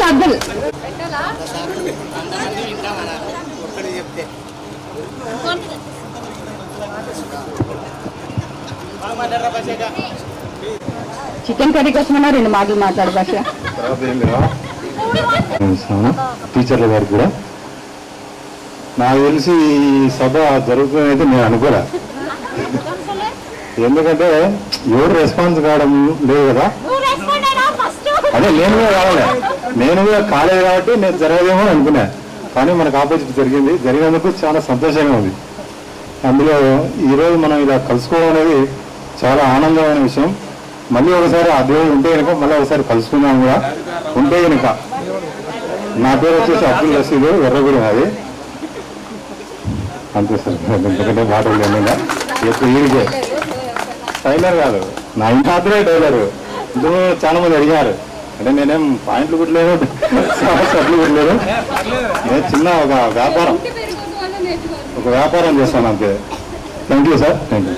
Abdul chicken curry కోసమన్నా 2 మాటలు మాట్లాడు భాష. టీచర్ల గారికి కూడా నాకు తెలిసి ఈ సభ జరుగుతుందైతే నేను అనుకోలే. ఎందుకంటే ఎవరు రెస్పాన్స్ కావడం లేదు కదా. అదే నేను కూడా కావాలి, నేను కూడా కాలేదు కాబట్టి నేను జరగదేమో అనుకున్నా. కానీ మనకు ఆపోజిట్ జరిగింది. జరిగినందుకు చాలా సంతోషంగా ఉంది. అందులో ఈరోజు మనం ఇలా కలుసుకోవడం అనేది చాలా ఆనందమైన విషయం. మళ్ళీ ఒకసారి ఆ దేవుడు ఉంటే కనుక మళ్ళీ ఒకసారి కలుసుకుందాం కూడా. ఉంటే కనుక నా పేరు వచ్చేసి అబ్దుల్ రషీద్, ఎర్రగూడెం. అది అంతే సార్, ఎందుకంటే మాటలు లేకుండా ఎప్పుడు ఈడికే టైలర్ కాదు, నా ఇంట్లో టైలర్. ఇందులో చాలా మంది అడిగారు. అంటే నేనేం పాయింట్లు కుట్టలేదు, సట్లు కుట్టలేదు. నేను చిన్న ఒక వ్యాపారం చేస్తాను అంతే. Thank you sir, thank you.